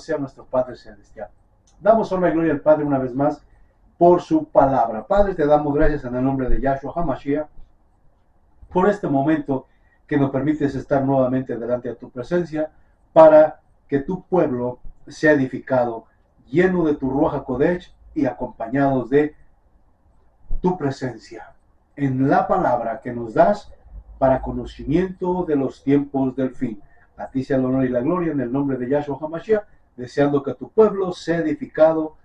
sea nuestro Padre Celestial. Damos honra y gloria al Padre una vez más por su palabra. Padre, te damos gracias en el nombre de Yahshua HaMashiach por este momento que nos permites estar nuevamente delante de tu presencia para que tu pueblo sea edificado, lleno de tu Ruach HaKodesh y acompañados de tu presencia en la palabra que nos das para conocimiento de los tiempos del fin. A ti sea el honor y la gloria en el nombre de Yahshua HaMashiach, deseando que tu pueblo sea edificado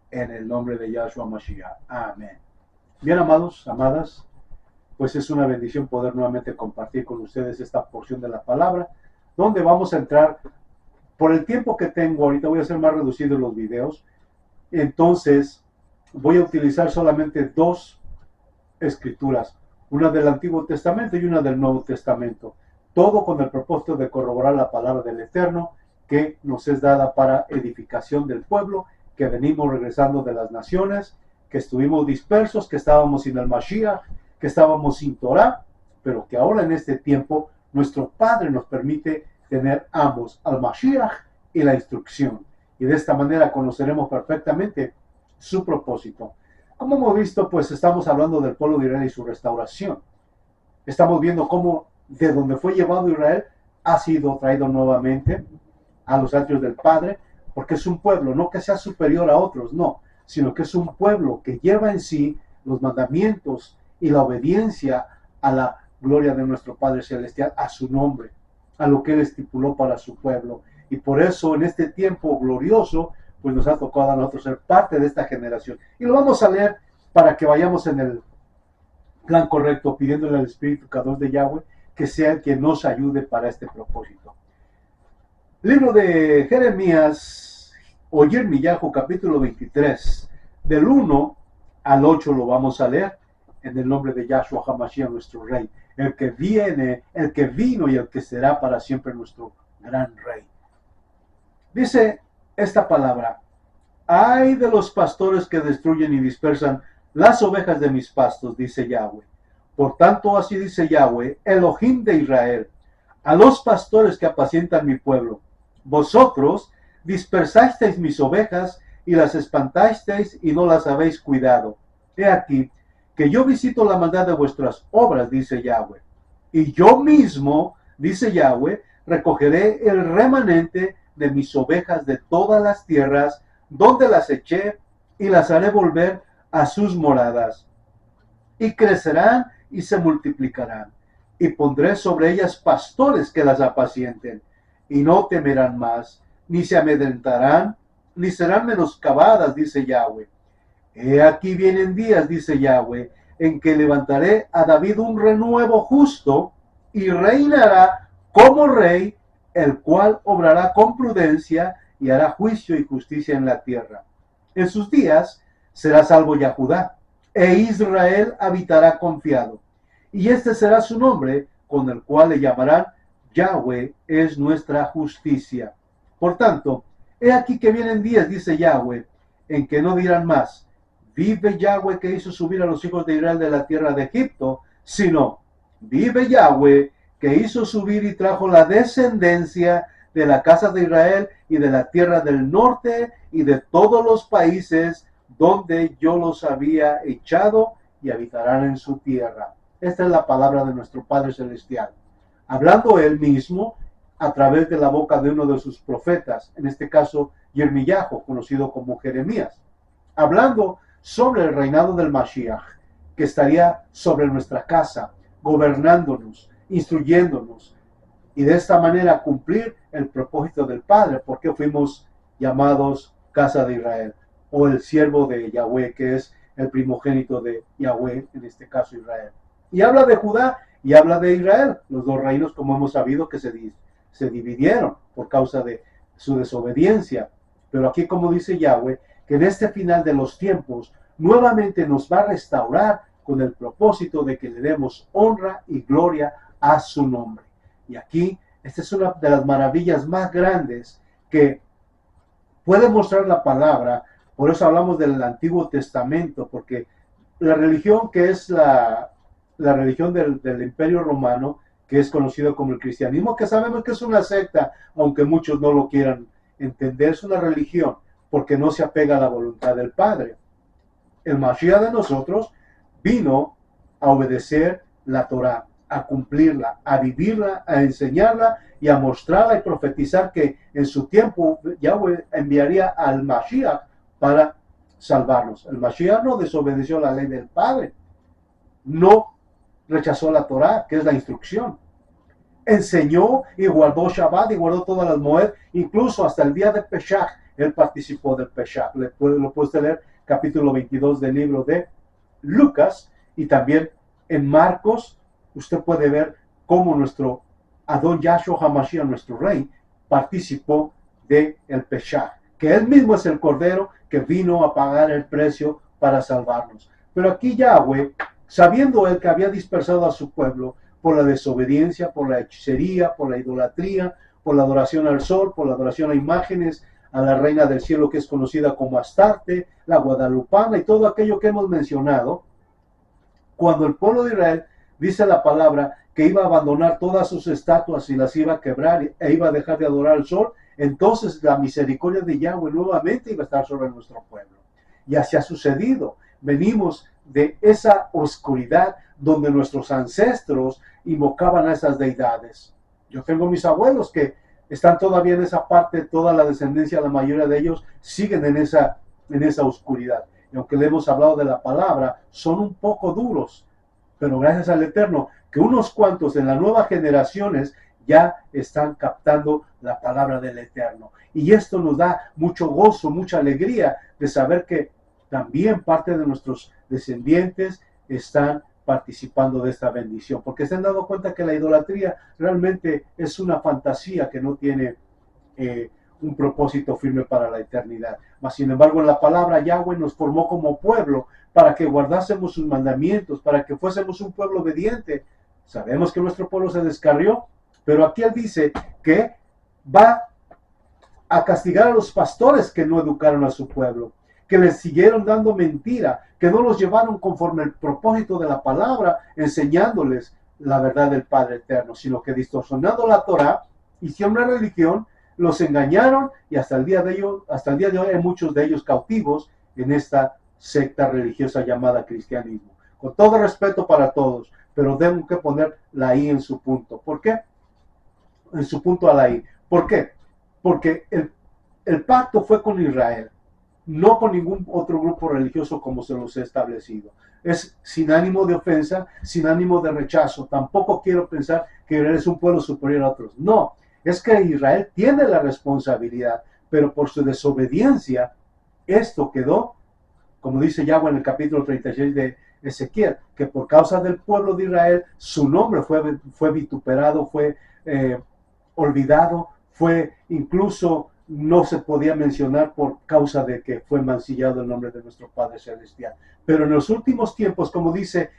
en el nombre de Yahshua HaMashiach. Amén. Bien, amados, amadas, pues es una bendición poder nuevamente compartir con ustedes esta porción de la palabra, donde vamos a entrar, por el tiempo que tengo ahorita voy a hacer más reducidos los videos, entonces voy a utilizar solamente dos escrituras, una del Antiguo Testamento y una del Nuevo Testamento, todo con el propósito de corroborar la palabra del Eterno que nos es dada para edificación del pueblo, que venimos regresando de las naciones, que estuvimos dispersos, que estábamos sin el Mashiach, que estábamos sin Torah, pero que ahora en este tiempo nuestro Padre nos permite tener ambos, al Mashiach y la instrucción, y de esta manera conoceremos perfectamente su propósito. Como hemos visto, pues estamos hablando del pueblo de Israel y su restauración. Estamos viendo cómo de donde fue llevado Israel ha sido traído nuevamente a los atrios del Padre, porque es un pueblo, no que sea superior a otros, no, sino que es un pueblo que lleva en sí los mandamientos y la obediencia a la gloria de nuestro Padre Celestial, a su nombre, a lo que Él estipuló para su pueblo. Y por eso en este tiempo glorioso, pues nos ha tocado a nosotros ser parte de esta generación. Y lo vamos a leer para que vayamos en el plan correcto, pidiéndole al Espíritu Kadosh de Yahweh que sea el que nos ayude para este propósito. Libro de Jeremías o Yirmiyahu, capítulo 23, del 1 al 8 lo vamos a leer en el nombre de Yahshua HaMashiach, nuestro Rey, el que viene, el que vino y el que será para siempre nuestro gran Rey. Dice esta palabra: ay de los pastores que destruyen y dispersan las ovejas de mis pastos, dice Yahweh. Por tanto, así dice Yahweh, Elohim de Israel, a los pastores que apacientan mi pueblo: vosotros dispersasteis mis ovejas y las espantasteis y no las habéis cuidado. He aquí que yo visito la maldad de vuestras obras, dice Yahweh. Y yo mismo, dice Yahweh, recogeré el remanente de mis ovejas de todas las tierras donde las eché y las haré volver a sus moradas. Y crecerán y se multiplicarán. Y pondré sobre ellas pastores que las apacienten. Y no temerán más, ni se amedrentarán, ni serán menoscabadas, dice Yahweh. He aquí vienen días, dice Yahweh, en que levantaré a David un renuevo justo y reinará como rey, el cual obrará con prudencia y hará juicio y justicia en la tierra. En sus días será salvo Yahudá, e Israel habitará confiado. Y este será su nombre, con el cual le llamarán Yahweh es nuestra justicia. Por tanto, he aquí que vienen días, dice Yahweh, en que no dirán más: vive Yahweh que hizo subir a los hijos de Israel de la tierra de Egipto, sino: vive Yahweh que hizo subir y trajo la descendencia de la casa de Israel y de la tierra del norte y de todos los países donde yo los había echado, y habitarán en su tierra. Esta es la palabra de nuestro Padre Celestial, hablando Él mismo a través de la boca de uno de sus profetas, en este caso Yirmiyahu, conocido como Jeremías, hablando sobre el reinado del Mashiach, que estaría sobre nuestra casa, gobernándonos, instruyéndonos, y de esta manera cumplir el propósito del Padre, porque fuimos llamados casa de Israel, o el siervo de Yahweh, que es el primogénito de Yahweh, en este caso Israel. Y habla de Judá y habla de Israel, los dos reinos, como hemos sabido, que se dividieron por causa de su desobediencia. Pero aquí, como dice Yahweh, que en este final de los tiempos nuevamente nos va a restaurar con el propósito de que le demos honra y gloria a su nombre. Y aquí, esta es una de las maravillas más grandes que puede mostrar la palabra. Por eso hablamos del Antiguo Testamento, porque la religión que es la religión del Imperio Romano, que es conocido como el cristianismo, que sabemos que es una secta, aunque muchos no lo quieran entenderse una religión porque no se apega a la voluntad del Padre. El Mashiach de nosotros vino a obedecer la Torah, a cumplirla, a vivirla, a enseñarla y a mostrarla y profetizar que en su tiempo Yahweh enviaría al Mashiach para salvarnos. El Mashiach no desobedeció la ley del Padre, no rechazó la Torah, que es la instrucción. Enseñó y guardó Shabbat y guardó todas las Moed, incluso hasta el día de Pesach, él participó del Pesach. Lo puede leer capítulo 22 del libro de Lucas, y también en Marcos usted puede ver cómo nuestro Adón Yahshua HaMashiach, nuestro rey, participó del Pesach, que él mismo es el Cordero que vino a pagar el precio para salvarnos. Pero aquí Yahweh, sabiendo él que había dispersado a su pueblo por la desobediencia, por la hechicería, por la idolatría, por la adoración al sol, por la adoración a imágenes, a la reina del cielo que es conocida como Astarte, la guadalupana y todo aquello que hemos mencionado, cuando el pueblo de Israel dice la palabra que iba a abandonar todas sus estatuas y las iba a quebrar e iba a dejar de adorar al sol, entonces la misericordia de Yahweh nuevamente iba a estar sobre nuestro pueblo. Y así ha sucedido. Venimos de esa oscuridad donde nuestros ancestros invocaban a esas deidades. Yo tengo mis abuelos que están todavía en esa parte, toda la descendencia, la mayoría de ellos siguen en esa oscuridad. Y aunque le hemos hablado de la palabra, son un poco duros, pero gracias al Eterno, que unos cuantos en las nuevas generaciones ya están captando la palabra del Eterno. Y esto nos da mucho gozo, mucha alegría de saber que también parte de nuestros descendientes están participando de esta bendición, porque se han dado cuenta que la idolatría realmente es una fantasía que no tiene un propósito firme para la eternidad. Mas sin embargo, en la palabra Yahweh nos formó como pueblo para que guardásemos sus mandamientos, para que fuésemos un pueblo obediente. Sabemos que nuestro pueblo se descarrió, pero aquí él dice que va a castigar a los pastores que no educaron a su pueblo, que les siguieron dando mentira, que no los llevaron conforme al propósito de la palabra, enseñándoles la verdad del Padre Eterno, sino que distorsionando la Torah, hicieron una religión, los engañaron y hasta el día de hoy hay muchos de ellos cautivos en esta secta religiosa llamada cristianismo. Con todo respeto para todos, pero tengo que poner la I en su punto. ¿Por qué? En su punto a la I. ¿Por qué? Porque el pacto fue con Israel, no con ningún otro grupo religioso como se los he establecido. Es sin ánimo de ofensa, sin ánimo de rechazo. Tampoco quiero pensar que Israel es un pueblo superior a otros. No, es que Israel tiene la responsabilidad, pero por su desobediencia, esto quedó, como dice Yahweh en el capítulo 36 de Ezequiel, que por causa del pueblo de Israel, su nombre fue vituperado, fue olvidado, fue incluso no se podía mencionar por causa de que fue mancillado el nombre de nuestro Padre Celestial. Pero en los últimos tiempos, como dice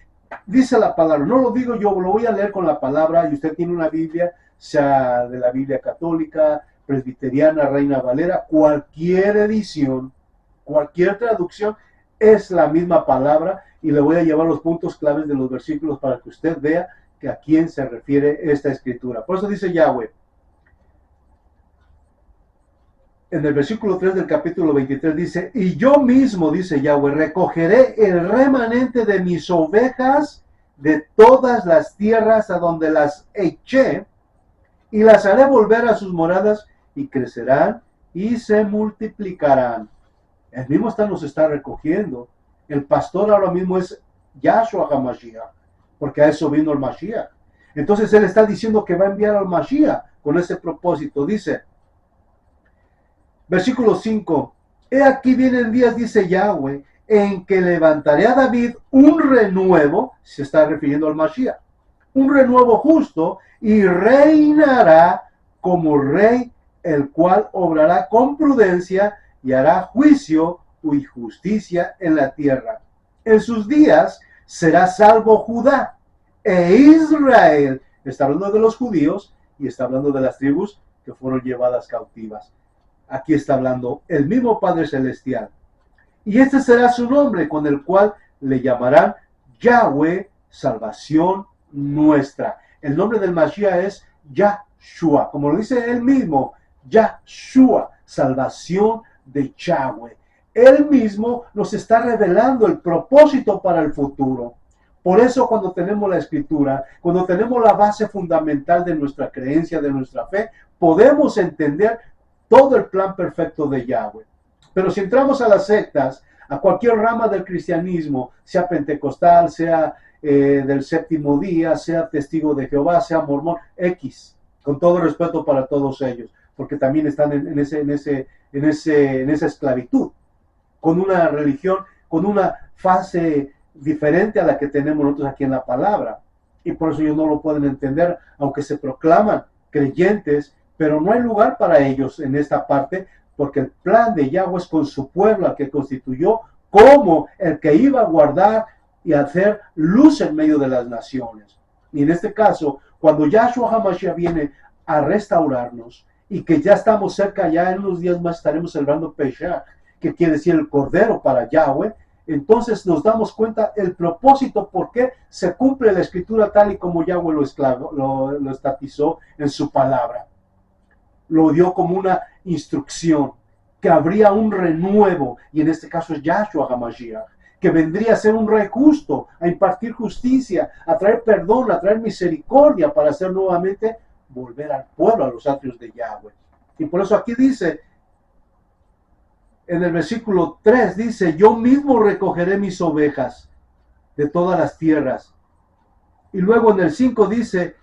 la palabra, no lo digo yo, lo voy a leer con la palabra, y usted tiene una Biblia, sea de la Biblia católica, presbiteriana, Reina Valera, cualquier edición, cualquier traducción, es la misma palabra, y le voy a llevar los puntos claves de los versículos para que usted vea que a quién se refiere esta escritura. Por eso dice Yahweh, en el versículo 3 del capítulo 23 dice, y yo mismo, dice Yahweh, recogeré el remanente de mis ovejas de todas las tierras a donde las eché, y las haré volver a sus moradas, y crecerán y se multiplicarán. El mismo nos está recogiendo. El pastor ahora mismo es Yahshua HaMashiach, porque a eso vino el Mashiach. Entonces él está diciendo que va a enviar al Mashiach con ese propósito. Dice, versículo 5, he aquí vienen días, dice Yahweh, en que levantaré a David un renuevo, se está refiriendo al Mashiach, un renuevo justo, y reinará como rey, el cual obrará con prudencia y hará juicio y justicia en la tierra. En sus días será salvo Judá e Israel. Está hablando de los judíos y está hablando de las tribus que fueron llevadas cautivas. Aquí está hablando el mismo Padre Celestial. Y este será su nombre, con el cual le llamarán Yahweh, salvación nuestra. El nombre del Mashiach es Yahshua, como lo dice él mismo, Yahshua, salvación de Yahweh. Él mismo nos está revelando el propósito para el futuro. Por eso cuando tenemos la escritura, cuando tenemos la base fundamental de nuestra creencia, de nuestra fe, podemos entender todo el plan perfecto de Yahweh. Pero si entramos a las sectas, a cualquier rama del cristianismo, sea pentecostal, sea del séptimo día, sea testigo de Jehová, sea mormón, X, con todo respeto para todos ellos, porque también están en esa esclavitud, con una religión, con una fase diferente a la que tenemos nosotros aquí en la palabra. Y por eso ellos no lo pueden entender, aunque se proclaman creyentes, pero no hay lugar para ellos en esta parte, porque el plan de Yahweh es con su pueblo, al que constituyó como el que iba a guardar y hacer luz en medio de las naciones. Y en este caso, cuando Yahshua HaMashiach viene a restaurarnos, y que ya estamos cerca, ya en unos días más estaremos celebrando Pesach, que quiere decir el Cordero para Yahweh, entonces nos damos cuenta el propósito por qué se cumple la escritura tal y como Yahweh lo estatizó en su palabra. Lo dio como una instrucción, que habría un renuevo, y en este caso es Yahshua HaMashiach, que vendría a ser un rey justo, a impartir justicia, a traer perdón, a traer misericordia, para hacer nuevamente volver al pueblo a los atrios de Yahweh. Y por eso aquí dice, en el versículo 3 dice, yo mismo recogeré mis ovejas de todas las tierras. Y luego en el 5 dice,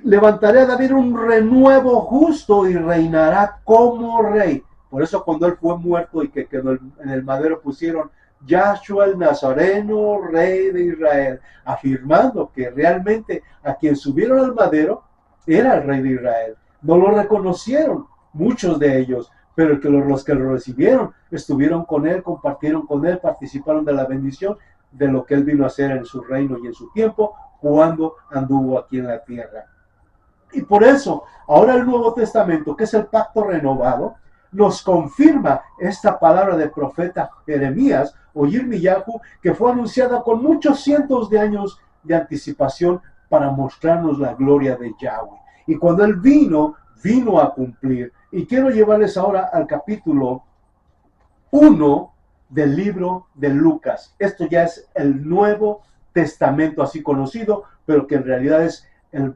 levantaré a David un renuevo justo y reinará como rey. Por eso cuando él fue muerto y que quedó en el madero pusieron Yahshua el Nazareno, rey de Israel, afirmando que realmente a quien subieron al madero era el rey de Israel. No lo reconocieron muchos de ellos, pero los que lo recibieron estuvieron con él, compartieron con él, participaron de la bendición de lo que él vino a hacer en su reino y en su tiempo cuando anduvo aquí en la tierra. Y por eso, ahora el Nuevo Testamento, que es el pacto renovado, nos confirma esta palabra del profeta Jeremías o Yirmiyahu, que fue anunciada con muchos cientos de años de anticipación para mostrarnos la gloria de Yahweh. Y cuando él vino a cumplir. Y quiero llevarles ahora al capítulo 1 del libro de Lucas. Esto ya es el Nuevo Testamento así conocido, pero que en realidad es el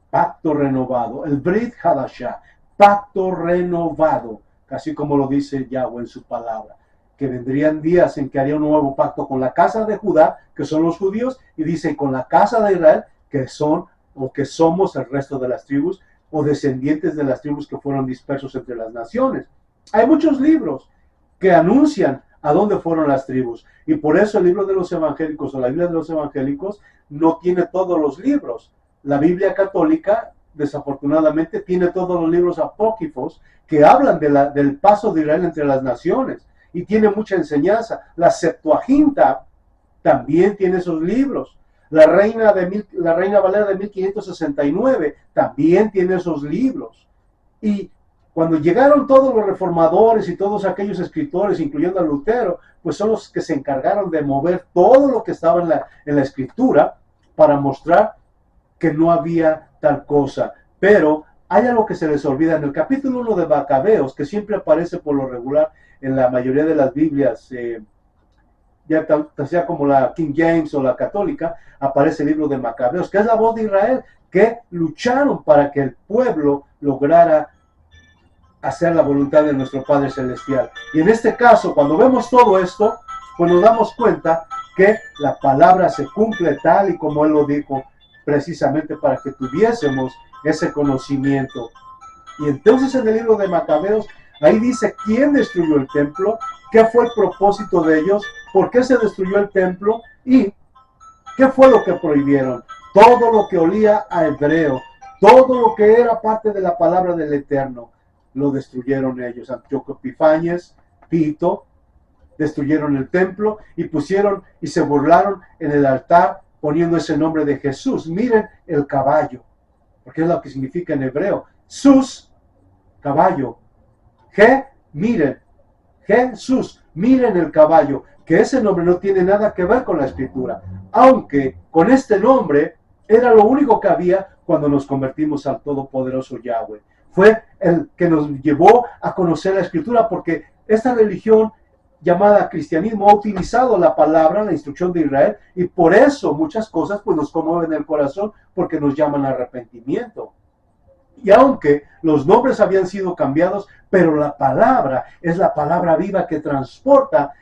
pacto renovado, el Brit Hadashah, pacto renovado, así como lo dice Yahweh en su palabra, que vendrían días en que haría un nuevo pacto con la casa de Judá, que son los judíos, y dice con la casa de Israel, que son o que somos el resto de las tribus, o descendientes de las tribus que fueron dispersos entre las naciones. Hay muchos libros que anuncian a dónde fueron las tribus, y por eso el libro de los evangélicos o la Biblia de los evangélicos no tiene todos los libros. La Biblia católica, desafortunadamente, tiene todos los libros apócrifos que hablan del paso de Israel entre las naciones, y tiene mucha enseñanza. La Septuaginta también tiene esos libros. La Reina Valera de 1569 también tiene esos libros. Y cuando llegaron todos los reformadores y todos aquellos escritores, incluyendo a Lutero, pues son los que se encargaron de mover todo lo que estaba en la escritura para mostrar que no había tal cosa. Pero hay algo que se les olvida. En el capítulo 1 de Macabeos, que siempre aparece por lo regular en la mayoría de las Biblias, ya sea como la King James o la católica, aparece el libro de Macabeos, que es la voz de Israel, que lucharon para que el pueblo lograra hacer la voluntad de nuestro Padre Celestial. Y en este caso, cuando vemos todo esto, pues nos damos cuenta que la palabra se cumple tal y como Él lo dijo, precisamente para que tuviésemos ese conocimiento. Y entonces en el libro de Macabeos, ahí dice quién destruyó el templo, qué fue el propósito de ellos, por qué se destruyó el templo y qué fue lo que prohibieron. Todo lo que olía a hebreo, todo lo que era parte de la palabra del Eterno, lo destruyeron ellos. Antíoco Epifanes, Tito, destruyeron el templo y pusieron y se burlaron en el altar poniendo ese nombre de Jesús. Miren el caballo, porque es lo que significa en hebreo. Sus, caballo. Miren, Jesús, miren el caballo, que ese nombre no tiene nada que ver con la escritura, aunque con este nombre era lo único que había cuando nos convertimos al todopoderoso Yahweh. fue el que nos llevó a conocer la Escritura, porque esta religión llamada cristianismo ha utilizado la palabra, la instrucción de Israel, y por eso muchas cosas pues nos conmueven el corazón, porque nos llaman a arrepentimiento. Y aunque los nombres habían sido cambiados, pero la palabra es la palabra viva que transporta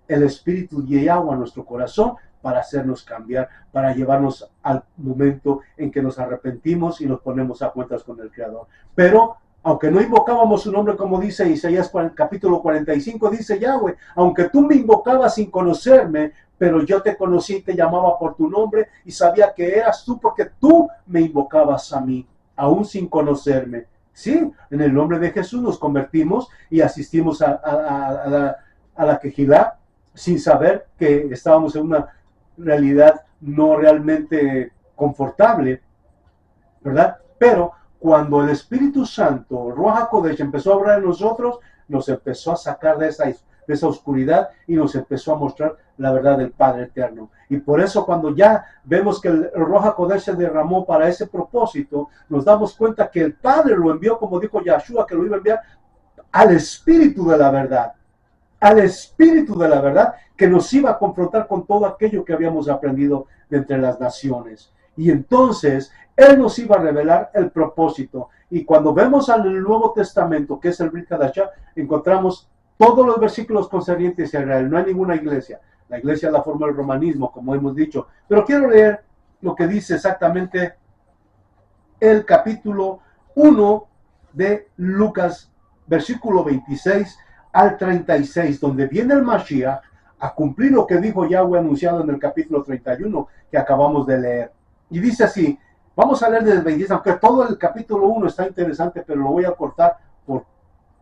el Espíritu de Yahweh a nuestro corazón para hacernos cambiar, para llevarnos al momento en que nos arrepentimos y nos ponemos a cuentas con el Creador. Pero aunque no invocábamos su nombre, como dice Isaías capítulo 45, dice Yahweh, aunque tú me invocabas sin conocerme, pero yo te conocí y te llamaba por tu nombre y sabía que eras tú porque tú me invocabas a mí, aún sin conocerme. Sí, en el nombre de Jesús nos convertimos y asistimos a la Quejilá sin saber que estábamos en una realidad no realmente confortable, ¿verdad? Pero cuando el Espíritu Santo, Ruach HaKodesh, empezó a obrar en nosotros, nos empezó a sacar de esa oscuridad y nos empezó a mostrar la verdad del Padre Eterno. Y por eso cuando ya vemos que el Ruach HaKodesh se derramó para ese propósito, nos damos cuenta que el Padre lo envió, como dijo Yahshua, que lo iba a enviar al Espíritu de la verdad. Al Espíritu de la verdad, que nos iba a confrontar con todo aquello que habíamos aprendido de entre las naciones. Y entonces Él nos iba a revelar el propósito. Y cuando vemos al Nuevo Testamento, que es el Brit Hadashah, encontramos todos los versículos concernientes a Israel. No hay ninguna iglesia. La iglesia la forma el romanismo, como hemos dicho. Pero quiero leer lo que dice exactamente el capítulo 1 de Lucas, versículo 26 al 36, donde viene el Mashiach a cumplir lo que dijo Yahweh anunciado en el capítulo 31 que acabamos de leer. Y dice así, vamos a leer desde el 26, aunque todo el capítulo 1 está interesante, pero lo voy a cortar por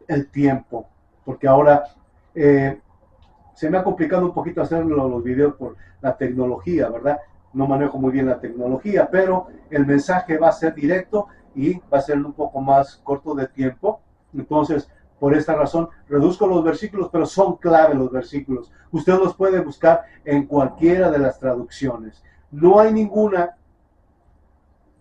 el tiempo, porque ahora se me ha complicado un poquito hacer los videos por la tecnología, ¿verdad? No manejo muy bien la tecnología, pero el mensaje va a ser directo y va a ser un poco más corto de tiempo. Entonces, por esta razón, reduzco los versículos, pero son clave los versículos. Usted los puede buscar en cualquiera de las traducciones. No hay ninguna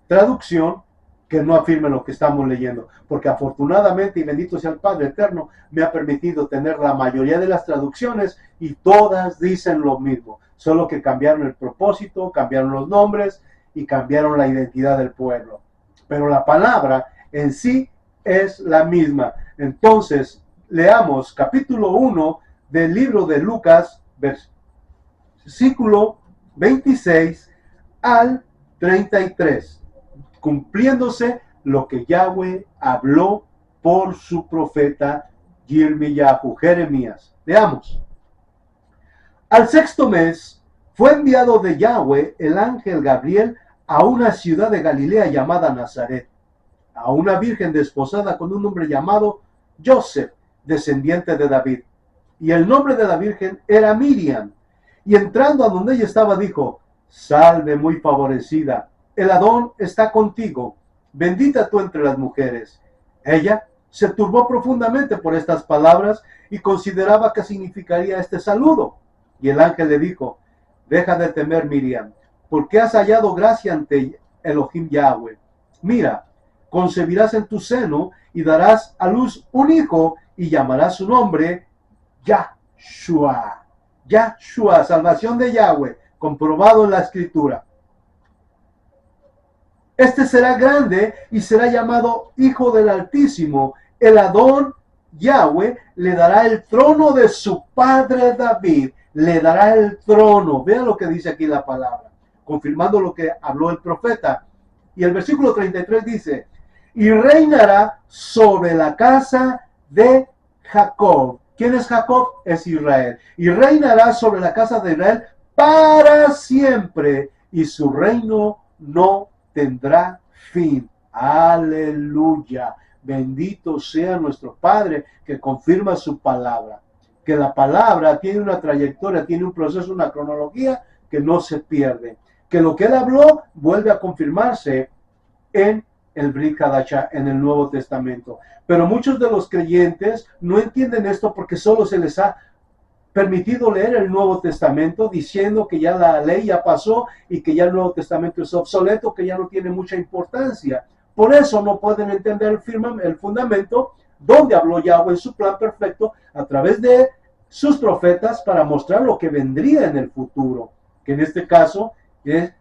traducción que no afirme lo que estamos leyendo, porque afortunadamente, y bendito sea el Padre Eterno, me ha permitido tener la mayoría de las traducciones y todas dicen lo mismo, solo que cambiaron el propósito, cambiaron los nombres y cambiaron la identidad del pueblo. Pero la palabra en sí es la misma. Entonces, leamos capítulo 1 del libro de Lucas, versículo 26 al 33, cumpliéndose lo que Yahweh habló por su profeta Jeremías. Leamos. Al sexto mes fue enviado de Yahweh el ángel Gabriel a una ciudad de Galilea llamada Nazaret, a una virgen desposada con un hombre llamado Joseph, descendiente de David. Y el nombre de la virgen era Miriam. Y entrando a donde ella estaba, dijo: Salve muy favorecida, el Adón está contigo, bendita tú entre las mujeres. Ella se turbó profundamente por estas palabras y consideraba qué significaría este saludo. Y el ángel le dijo: Deja de temer, Miriam, porque has hallado gracia ante Elohim Yahweh. Mira, concebirás en tu seno y darás a luz un hijo y llamarás su nombre Yahshua. Yahshua, salvación de Yahweh, comprobado en la Escritura. Este será grande y será llamado Hijo del Altísimo. El Adón Yahweh le dará el trono de su padre David. Le dará el trono. Vean lo que dice aquí la palabra, confirmando lo que habló el profeta. Y el versículo 33 dice: y reinará sobre la casa de Jacob. ¿Quién es Jacob? Es Israel. Y reinará sobre la casa de Israel para siempre, y su reino no tendrá fin. Aleluya. Bendito sea nuestro Padre que confirma su palabra. Que la palabra tiene una trayectoria, tiene un proceso, una cronología que no se pierde. Que lo que él habló vuelve a confirmarse en el Brit Hadashah, en el Nuevo Testamento. Pero muchos de los creyentes no entienden esto porque solo se les ha permitido leer el Nuevo Testamento diciendo que ya la ley ya pasó y que ya el Nuevo Testamento es obsoleto, que ya no tiene mucha importancia. por eso no pueden entender el fundamento donde habló Yahweh en su plan perfecto a través de sus profetas para mostrar lo que vendría en el futuro, que en este caso es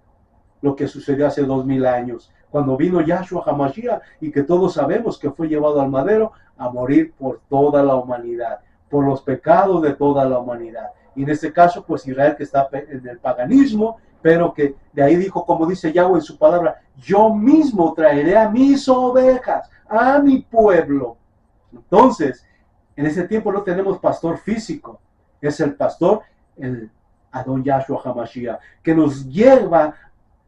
lo que sucedió hace 2000 años, cuando vino Yahshua HaMashiach y que todos sabemos que fue llevado al madero a morir por toda la humanidad, por los pecados de toda la humanidad. Y en este caso, pues Israel que está en el paganismo, pero que de ahí dijo, como dice Yahweh en su palabra, yo mismo traeré a mis ovejas, a mi pueblo. Entonces, en ese tiempo no tenemos pastor físico, es el pastor, el Adon Yahshua HaMashiach, que nos lleva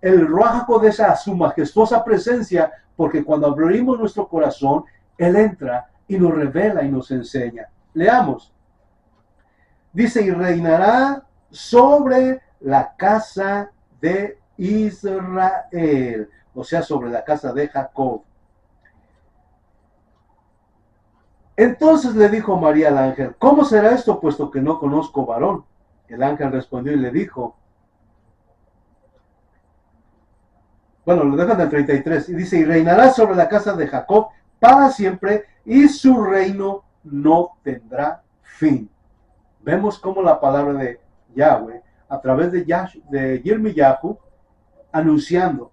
el Ruach HaKodesh a su majestuosa presencia, porque cuando abrimos nuestro corazón, Él entra y nos revela y nos enseña. Leamos. Dice, y reinará sobre la casa de Israel, o sea, sobre la casa de Jacob. Entonces le dijo María al ángel, ¿cómo será esto, puesto que no conozco varón? El ángel respondió y le dijo, bueno, lo dejan del 33, y dice, y reinará sobre la casa de Jacob para siempre, y su reino no tendrá fin. Vemos cómo la palabra de Yahweh, a través de Yirmiyahu, anunciando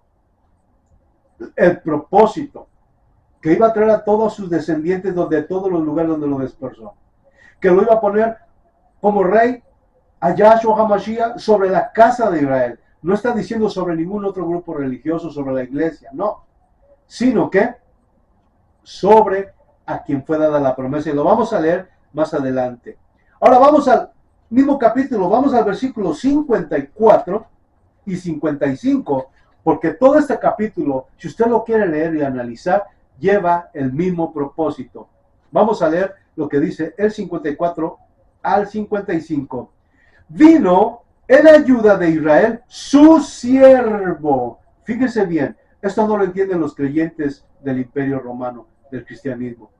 el propósito que iba a traer a todos sus descendientes de todos los lugares donde lo dispersó, que lo iba a poner como rey a Yahshua HaMashiach sobre la casa de Israel. No está diciendo sobre ningún otro grupo religioso, sobre la iglesia, no, sino que sobre a quien fue dada la promesa, y lo vamos a leer más adelante. Ahora vamos al mismo capítulo, vamos al versículo 54 y 55, porque todo este capítulo, si usted lo quiere leer y analizar, lleva el mismo propósito. Vamos a leer lo que dice el 54 al 55. Vino en ayuda de Israel su siervo. Fíjense bien, esto no lo entienden los creyentes del Imperio Romano, del cristianismo.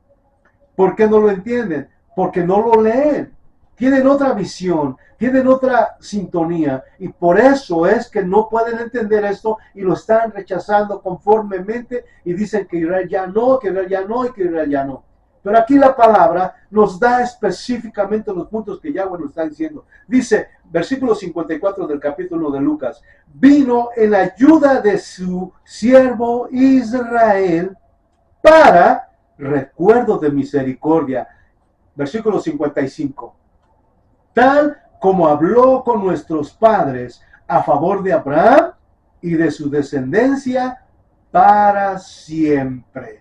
¿Por qué no lo entienden? Porque no lo leen. Tienen otra visión, tienen otra sintonía, y por eso es que no pueden entender esto y lo están rechazando conformemente y dicen que Israel ya no, que Israel ya no y que Israel ya no. Pero aquí la palabra nos da específicamente los puntos que Yahweh nos está diciendo. Dice, versículo 54 del capítulo de Lucas, vino en ayuda de su siervo Israel para recuerdo de misericordia. Versículo 55. Tal como habló con nuestros padres a favor de Abraham y de su descendencia para siempre.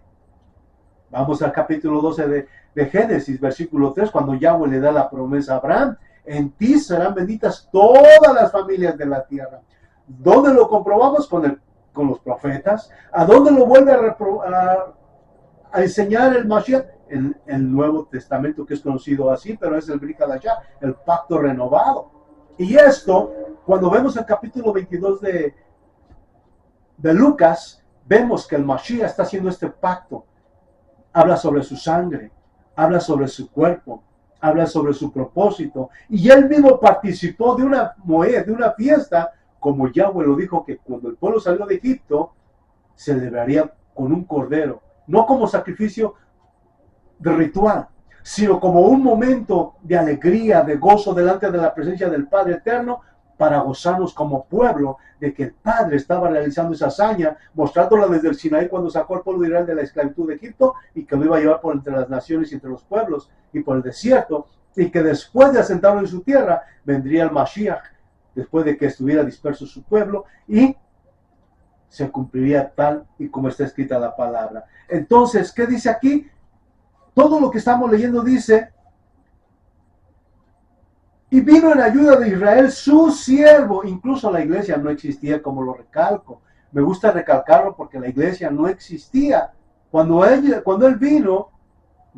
Vamos al capítulo 12 de Génesis, versículo 3, cuando Yahweh le da la promesa a Abraham, en ti serán benditas todas las familias de la tierra. ¿Dónde lo comprobamos? Con los profetas. ¿A dónde lo vuelve a enseñar el Mashiach? En el Nuevo Testamento, que es conocido así, pero es el Brit Hadashah, el pacto renovado. Y esto, cuando vemos el capítulo 22 de Lucas, vemos que el Mashiach está haciendo este pacto. Habla sobre su sangre, habla sobre su cuerpo, habla sobre su propósito. Y él mismo participó de una moed, de una fiesta, como Yahweh lo dijo, que cuando el pueblo salió de Egipto, celebraría con un cordero, no como sacrificio de ritual, sino como un momento de alegría, de gozo delante de la presencia del Padre Eterno, para gozarnos como pueblo de que el Padre estaba realizando esa hazaña, mostrándola desde el Sinaí cuando sacó al pueblo de Israel de la esclavitud de Egipto, y que lo iba a llevar por entre las naciones y entre los pueblos y por el desierto, y que después de asentarlo en su tierra, vendría el Mashiach, después de que estuviera disperso su pueblo, y se cumpliría tal y como está escrita la palabra. Entonces, ¿qué dice aquí? Todo lo que estamos leyendo dice, y vino en ayuda de Israel su siervo. Incluso la iglesia no existía, como lo recalco. Me gusta recalcarlo porque la iglesia no existía. Cuando él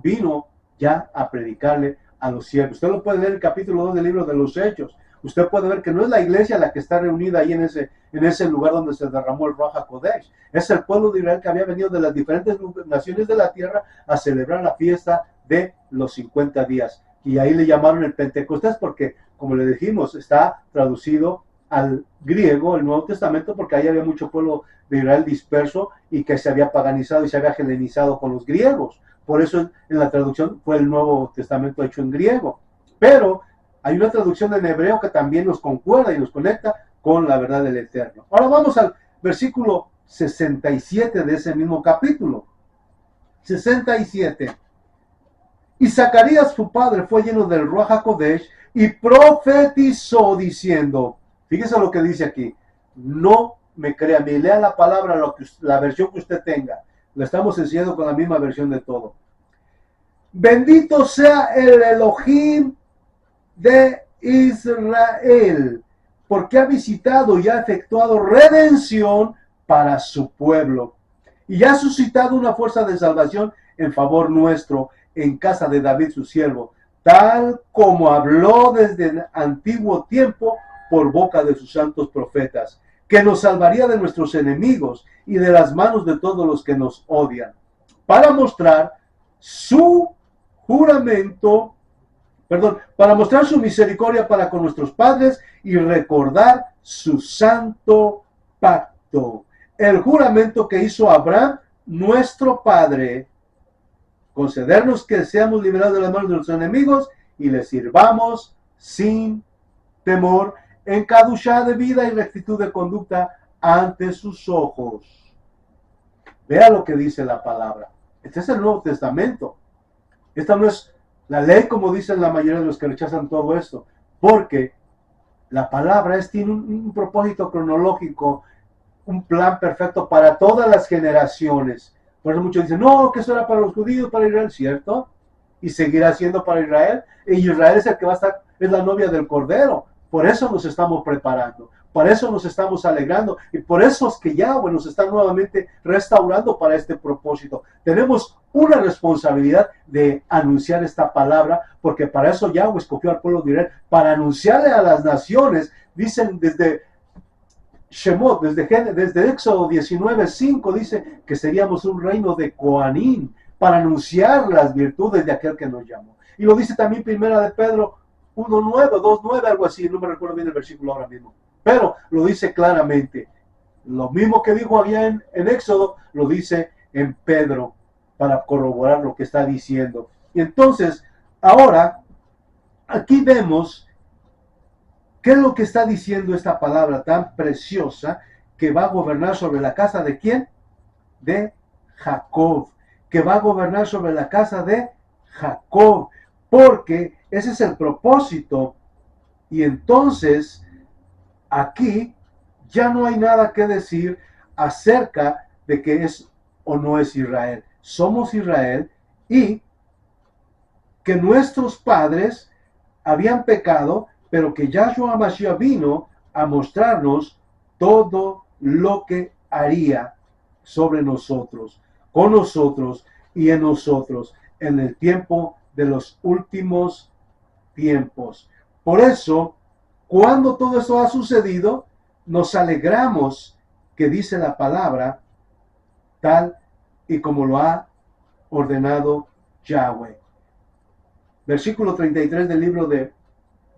vino ya a predicarle a los siervos. Usted lo puede ver en el capítulo 2 del libro de los Hechos. Usted puede ver que no es la iglesia la que está reunida ahí en ese lugar donde se derramó el Ruach HaKodesh. Es el pueblo de Israel que había venido de las diferentes naciones de la tierra a celebrar la fiesta de los 50 días. Y ahí le llamaron el Pentecostés porque, como le dijimos, está traducido al griego, el Nuevo Testamento, porque ahí había mucho pueblo de Israel disperso y que se había paganizado y se había helenizado con los griegos. Por eso en la traducción fue el Nuevo Testamento hecho en griego. Pero hay una traducción en hebreo que también nos concuerda y nos conecta con la verdad del Eterno. Ahora vamos al versículo 67 de ese mismo capítulo. 67. Y Zacarías su padre fue lleno del Ruach HaKodesh y profetizó diciendo, fíjese lo que dice aquí, no me crea, me lea la palabra, la versión que usted tenga. Lo estamos enseñando con la misma versión de todo. Bendito sea el Elohim de Israel, porque ha visitado y ha efectuado redención para su pueblo, y ha suscitado una fuerza de salvación en favor nuestro, en casa de David su siervo, tal como habló desde el antiguo tiempo por boca de sus santos profetas, que nos salvaría de nuestros enemigos y de las manos de todos los que nos odian, para mostrar su juramento, para mostrar su misericordia para con nuestros padres y recordar su santo pacto, el juramento que hizo Abraham, nuestro padre, concedernos que seamos liberados de las manos de los enemigos y les sirvamos sin temor, en caducidad de vida y rectitud de conducta ante sus ojos. Vea lo que dice la palabra. Este es el Nuevo Testamento. Esta no es la ley, como dicen la mayoría de los que rechazan todo esto, porque la palabra tiene un propósito cronológico, un plan perfecto para todas las generaciones. Por eso muchos dicen, no, que eso era para los judíos, para Israel, ¿cierto? Y seguirá siendo para Israel. Y Israel es el que va a estar, es la novia del Cordero. Por eso nos estamos preparando, por eso nos estamos alegrando y por eso es que Yahweh nos está nuevamente restaurando para este propósito. Tenemos una responsabilidad de anunciar esta palabra, porque para eso Yahweh escogió al pueblo de Israel, para anunciarle a las naciones. Dicen desde Shemot, desde Éxodo 19:5, dice que seríamos un reino de Coanín, para anunciar las virtudes de aquel que nos llamó. Y lo dice también Primera de Pedro 1:9, 2:9, algo así, no me recuerdo bien el versículo ahora mismo, pero lo dice claramente. Lo mismo que dijo allá en Éxodo, lo dice en Pedro, para corroborar lo que está diciendo. Y entonces, ahora, aquí vemos qué es lo que está diciendo esta palabra tan preciosa, que va a gobernar sobre la casa de ¿quién? De Jacob, que va a gobernar sobre la casa de Jacob, porque ese es el propósito. Y entonces, aquí ya no hay nada que decir acerca de que es o no es Israel. Somos Israel y que nuestros padres habían pecado, pero que Yahshua Mashiach vino a mostrarnos todo lo que haría sobre nosotros, con nosotros y en nosotros en el tiempo de los últimos tiempos. Por eso, cuando todo esto ha sucedido, nos alegramos, que dice la palabra, tal y como lo ha ordenado Yahweh. Versículo 33 del libro de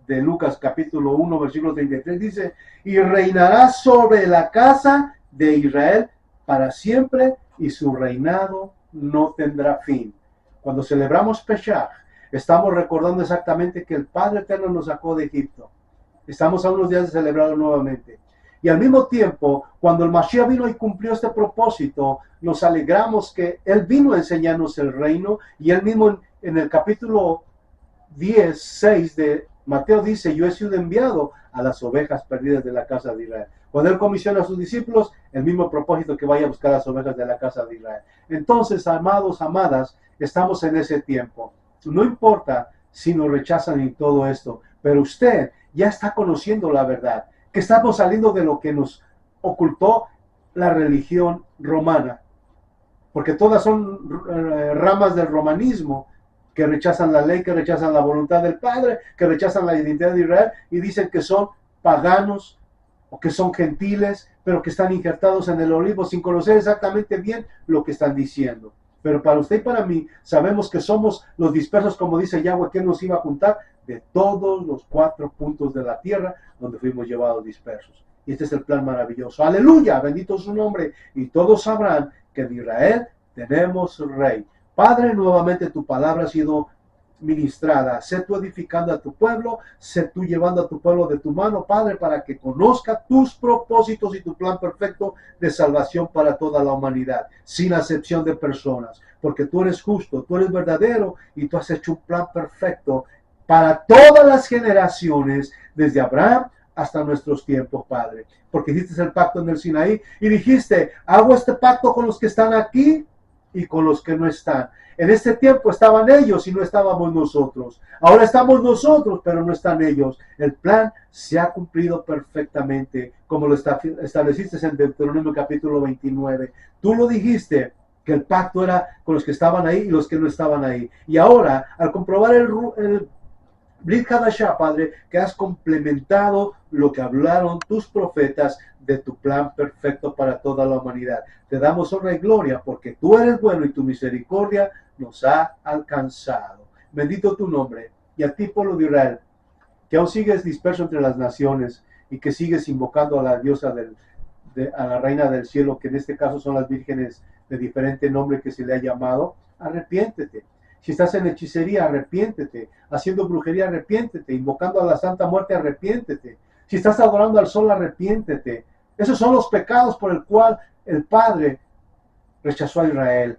Lucas, capítulo 1, versículo 33, dice, y reinará sobre la casa de Israel para siempre, y su reinado no tendrá fin. Cuando celebramos Pesach, estamos recordando exactamente que el Padre Eterno nos sacó de Egipto. Estamos a unos días de celebrarlo nuevamente. Y al mismo tiempo, cuando el Mashiach vino y cumplió este propósito, nos alegramos que Él vino a enseñarnos el reino, y Él mismo en el capítulo 10:6 de Mateo dice, yo he sido enviado a las ovejas perdidas de la casa de Israel. Cuando Él comisiona a sus discípulos, el mismo propósito, que vaya a buscar las ovejas de la casa de Israel. Entonces, amados, amadas, estamos en ese tiempo. No importa si nos rechazan y todo esto, pero usted ya está conociendo la verdad, que estamos saliendo de lo que nos ocultó la religión romana, porque todas son ramas del romanismo, que rechazan la ley, que rechazan la voluntad del Padre, que rechazan la identidad de Israel y dicen que son paganos o que son gentiles, pero que están injertados en el olivo sin conocer exactamente bien lo que están diciendo. Pero para usted y para mí, sabemos que somos los dispersos, como dice Yahweh, que nos iba a juntar de todos los 4 puntos de la tierra donde fuimos llevados dispersos. Y este es el plan maravilloso. Aleluya, bendito su nombre. Y todos sabrán que en Israel tenemos rey. Padre, nuevamente tu palabra ha sido ministrada. Sé tú edificando a tu pueblo, sé tú llevando a tu pueblo de tu mano, Padre, para que conozca tus propósitos y tu plan perfecto de salvación para toda la humanidad, sin acepción de personas, porque tú eres justo, tú eres verdadero y tú has hecho un plan perfecto para todas las generaciones, desde Abraham hasta nuestros tiempos, Padre, porque hiciste el pacto en el Sinaí y dijiste, hago este pacto con los que están aquí y con los que no están. En este tiempo estaban ellos y no estábamos nosotros. Ahora estamos nosotros, pero no están ellos. El plan se ha cumplido perfectamente, como lo estableciste en Deuteronomio capítulo 29. Tú lo dijiste, que el pacto era con los que estaban ahí y los que no estaban ahí. Y ahora, al comprobar el Brit Hadashah, Padre, que has complementado lo que hablaron tus profetas de tu plan perfecto para toda la humanidad. Te damos honra y gloria porque tú eres bueno y tu misericordia nos ha alcanzado. Bendito tu nombre. Y a ti, pueblo de Israel, que aún sigues disperso entre las naciones y que sigues invocando a la diosa a la reina del cielo, que en este caso son las vírgenes de diferente nombre que se le ha llamado, arrepiéntete. Si estás en hechicería, arrepiéntete. Haciendo brujería, arrepiéntete. Invocando a la Santa Muerte, arrepiéntete. Si estás adorando al sol, arrepiéntete. Esos son los pecados por el cual el Padre rechazó a Israel.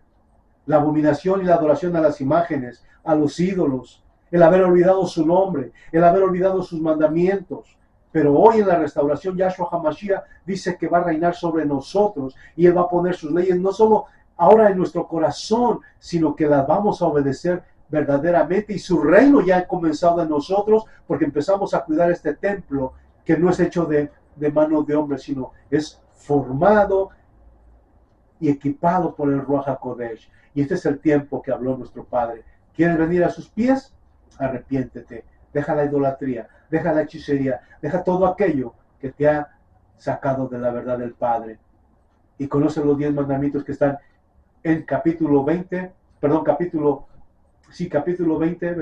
La abominación y la adoración a las imágenes, a los ídolos, el haber olvidado su nombre, el haber olvidado sus mandamientos. Pero hoy en la restauración, Yahshua HaMashiach dice que va a reinar sobre nosotros y Él va a poner sus leyes no solo ahora en nuestro corazón, sino que las vamos a obedecer verdaderamente y su reino ya ha comenzado en nosotros porque empezamos a cuidar este templo que no es hecho de manos de hombres, sino es formado y equipado por el Ruach HaKodesh. Y este es el tiempo que habló nuestro Padre. ¿Quieres venir a sus pies? Arrepiéntete. Deja la idolatría, deja la hechicería, deja todo aquello que te ha sacado de la verdad del Padre. Y conoce los 10 mandamientos que están en capítulo 20, capítulo 20,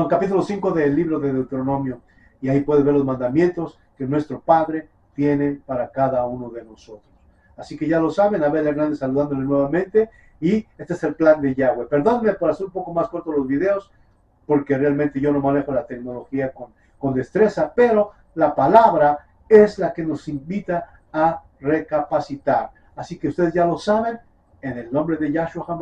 capítulo 5 del libro de Deuteronomio. Y ahí puedes ver los mandamientos que nuestro Padre tiene para cada uno de nosotros. Así que ya lo saben, Abel Hernández saludándole nuevamente. Y este es el plan de Yahweh. Perdónenme por hacer un poco más cortos los videos, porque realmente yo no manejo la tecnología con destreza, pero la palabra es la que nos invita a recapacitar. Así que ustedes ya lo saben, en el nombre de Yahshua HaMashiach.